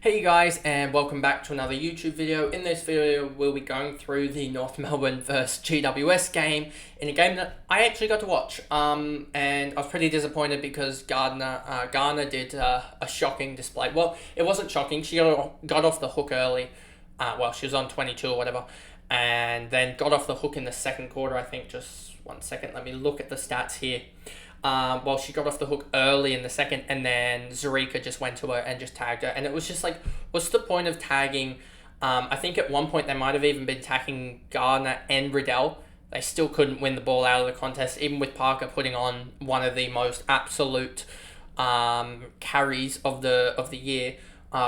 Hey guys, and welcome back to another YouTube video. In this video, we'll be going through the North Melbourne vs GWS game in a game that I actually got to watch. And I was pretty disappointed because Garner did a shocking display. Well, it wasn't shocking. She got off the hook early. Well, she was on 22 or whatever, and then got off the hook in the second quarter. I think. Just 1 second. Let me look at the stats here. Well, she got off the hook early in the second, and then Zarika just went to her and just tagged her. And it was just like, what's the point of tagging? I think at one point they might have even been tagging Gardner and Riddell. They still couldn't win the ball out of the contest, even with Parker putting on one of the most absolute carries of the year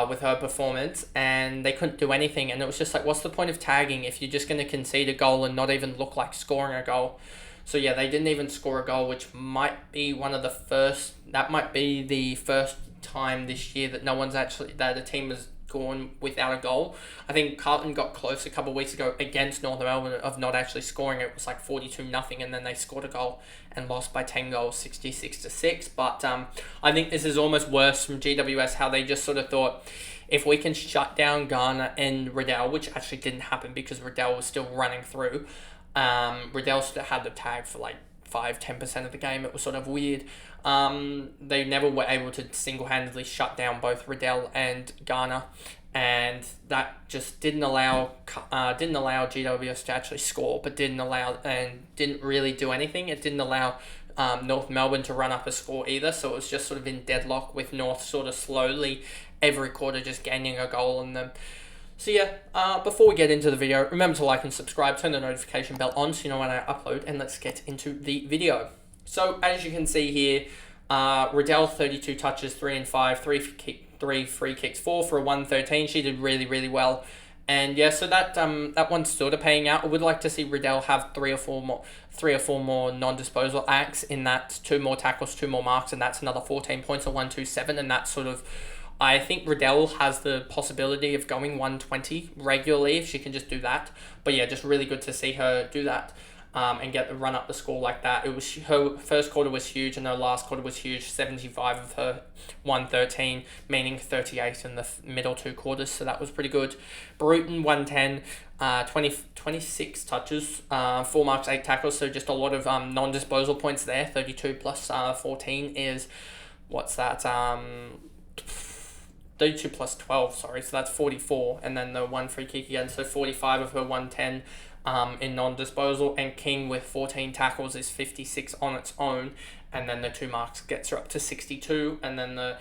with her performance, and they couldn't do anything. And it was just like, what's the point of tagging if you're just going to concede a goal and not even look like scoring a goal? So yeah, they didn't even score a goal, which might be the first time this year that that a team has gone without a goal. I think Carlton got close a couple of weeks ago against North Melbourne of not actually scoring. It was like 42-0, and then they scored a goal and lost by 10 goals, 66-6. But I think this is almost worse from GWS, how they just sort of thought, if we can shut down Garner and Riddell, which actually didn't happen because Riddell was still running through. Riddell had the tag for like 5-10% of the game. It was sort of weird. They never were able to single-handedly shut down both Riddell and Garner, and that just didn't allow GWS to actually score, but didn't really do anything. It didn't allow North Melbourne to run up a score either, so it was just sort of in deadlock with North sort of slowly every quarter just gaining a goal on them. So yeah, before we get into the video, remember to like and subscribe, turn the notification bell on so you know when I upload, and let's get into the video. So as you can see here, Riddell 32 touches, 3 and 5, 3 free kicks, 4 for a 113. She did really, really well. And yeah, so that one's sort of paying out. I would like to see Riddell have three or four more non-disposal acts in that, 2 more tackles, 2 more marks, and that's another 14 points or 127, and that's sort of, I think Riddell has the possibility of going 120 regularly if she can just do that. But yeah, just really good to see her do that and get the run up the score like that. It was her first quarter was huge and her last quarter was huge. 75 of her 113, meaning 38 in the middle 2 quarters. So that was pretty good. Bruton 110. 26 touches, 4 marks, 8 tackles. So just a lot of non-disposal points there. 32 plus 14 is, what's that? 32 plus 12, sorry, so that's 44, and then the 1 free kick again, so 45 of her 110 in non-disposal, and King with 14 tackles is 56 on its own, and then the 2 marks gets her up to 62, and then the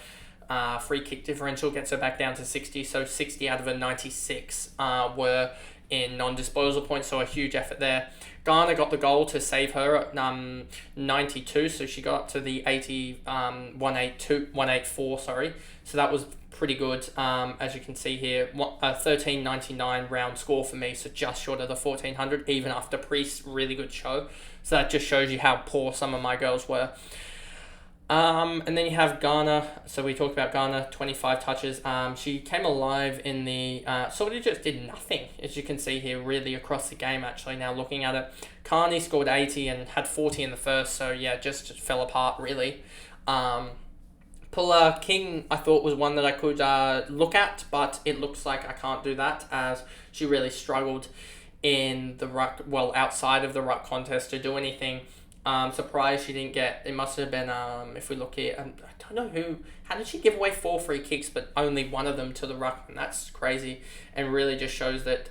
free kick differential gets her back down to 60, so 60 out of her 96 were in non-disposal points, so a huge effort there. Garner got the goal to save her at 92, so she got up to the 184, sorry. So that was pretty good. As you can see here, 1399 round score for me, so just short of the 1400, even after Priest's really good show. So that just shows you how poor some of my girls were. And then you have Garner. So we talked about Garner, 25 touches. She came alive in the sort of just did nothing, as you can see here, really across the game. Actually, now looking at it, Carney scored 80 and had 40 in the first. So yeah, just fell apart really. Puller King, I thought was one that I could look at, but it looks like I can't do that as she really struggled in the ruck. Well, outside of the ruck contest to do anything. Surprised she didn't get, it must have been, if we look here, I don't know how did she give away 4 free kicks, but only one of them to the ruck, and that's crazy, and really just shows that,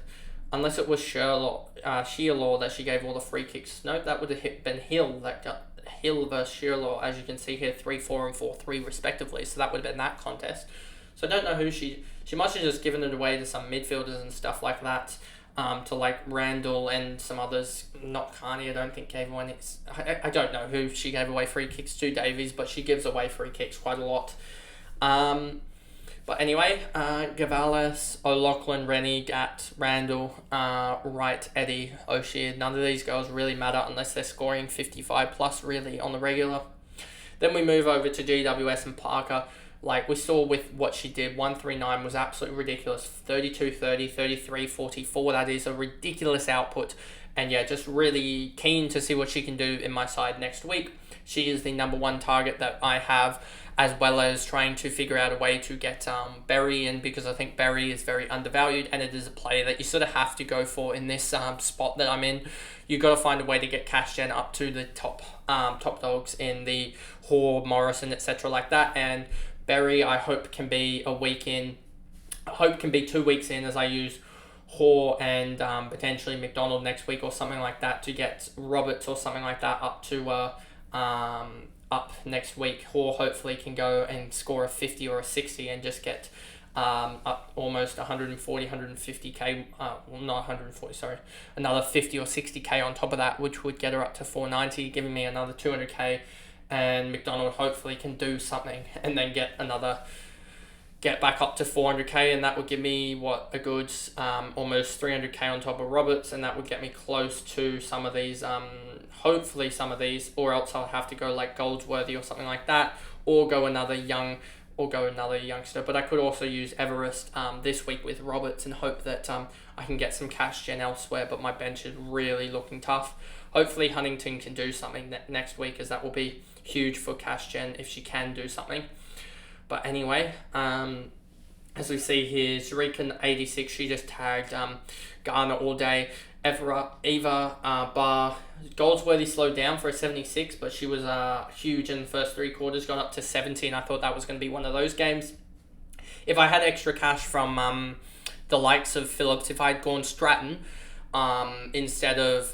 unless it was Shearlaw that she gave all the free kicks, no, that would have been Hill that got, Hill versus Shearlaw, as you can see here, 3-4 and 4-3 respectively, so that would have been that contest. So I don't know who she must have just given it away to some midfielders and stuff like that. To like Randall and some others, not Carney, I don't think gave one. I don't know who she gave away free kicks to, Davies, but she gives away free kicks quite a lot. But anyway, Gavalis, O'Loughlin, Rennie, Gat, Randall, Wright, Eddie, O'Shea, none of these girls really matter unless they're scoring 55 plus really on the regular. Then we move over to GWS and Parker. Like we saw with what she did, 139 was absolutely ridiculous. 32-30, 33-44, that is a ridiculous output. And yeah, just really keen to see what she can do in my side next week. She is the number one target that I have, as well as trying to figure out a way to get Berry in, because I think Berry is very undervalued and it is a player that you sort of have to go for in this spot that I'm in. You got to find a way to get cash gen up to the top dogs in the Hoare, Morrison, etc. like that. And Berry, I hope can be a week in. I hope can be 2 weeks in, as I use Hoare and potentially McDonald next week or something like that, to get Roberts or something like that up to up next week. Hoare hopefully can go and score a 50 or a 60 and just get up almost 140, 150k, well, not 140, sorry, another 50 or 60k on top of that, which would get her up to 490, giving me another 200k. And McDonald hopefully can do something and then get back up to 400k, and that would give me a good almost 300k on top of Roberts, and that would get me close to some of these, hopefully some of these, or else I'll have to go like Goldsworthy or something like that, or go another youngster. But I could also use Everest this week with Roberts and hope that I can get some cash gen elsewhere, but my bench is really looking tough. Hopefully Huntington can do something next week, as that will be huge for cash gen if she can do something. But anyway, as we see here, Zarikan 86, she just tagged Garner all day. Eva Barr, Goldsworthy slowed down for a 76, but she was huge in the first 3 quarters, got up to 70, and I thought that was going to be one of those games. If I had extra cash from the likes of Phillips, if I had gone Stratton, instead of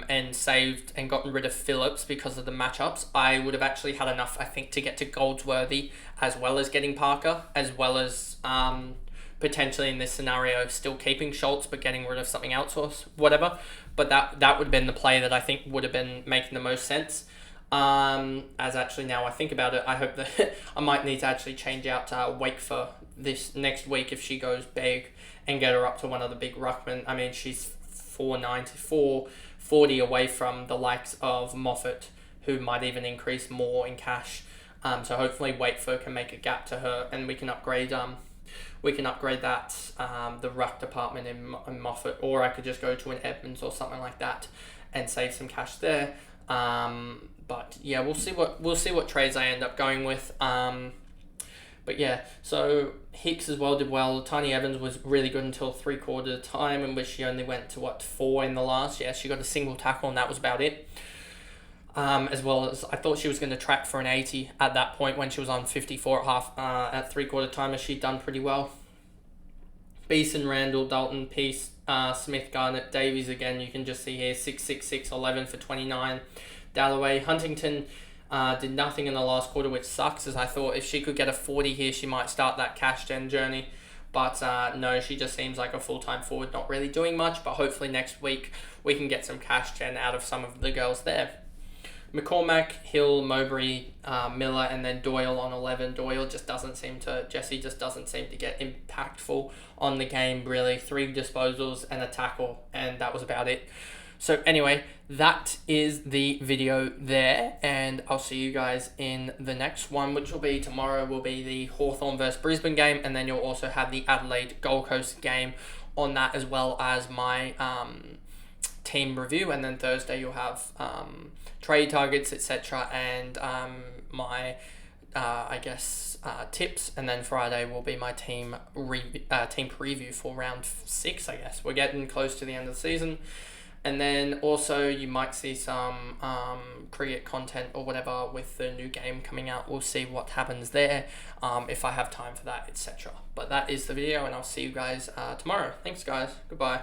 and saved and gotten rid of Phillips because of the matchups, I would have actually had enough, I think, to get to Goldsworthy, as well as getting Parker, as well as potentially in this scenario still keeping Schultz but getting rid of something else or whatever. But that would have been the play that I think would have been making the most sense. As actually now I think about it, I hope that I might need to actually change out Wakefer this next week if she goes big, and get her up to one of the big ruckmen. I mean, she's 440 away from the likes of Moffat, who might even increase more in cash. So hopefully Wakefer can make a gap to her, and we can upgrade that the ruck department in Moffat, or I could just go to an Edmonds or something like that and save some cash there. But yeah, we'll see what trades I end up going with. But yeah, so Hicks as well did well. Tiny Evans was really good until 3/4 time, in which she only went to 4 in the last. Yeah, she got a single tackle and that was about it. As well as I thought she was going to track for an 80 at that point when she was on 54 at 3/4 time, as she'd done pretty well. Beeson, Randall, Dalton, Peace, Smith, Garnett, Davies again. You can just see here 6, 6, 6, 11 for 29. Dalloway, Huntington did nothing in the last quarter, which sucks, as I thought if she could get a 40 here, she might start that cash gen journey. But no, she just seems like a full-time forward, not really doing much. But hopefully next week we can get some cash gen out of some of the girls there. McCormack, Hill, Mowbray, Miller, and then Doyle on 11. Jessie just doesn't seem to get impactful on the game, really. 3 disposals and a tackle, and that was about it. So anyway, that is the video there, and I'll see you guys in the next one, which will be tomorrow, will be the Hawthorn versus Brisbane game, and then you'll also have the Adelaide Gold Coast game on that, as well as my team review, and then Thursday you'll have trade targets, etc., and my tips, and then Friday will be my team preview for round 6. I guess we're getting close to the end of the season. And then also you might see some cricket content or whatever with the new game coming out. We'll see what happens there, if I have time for that, etc. But that is the video, and I'll see you guys tomorrow. Thanks guys. Goodbye.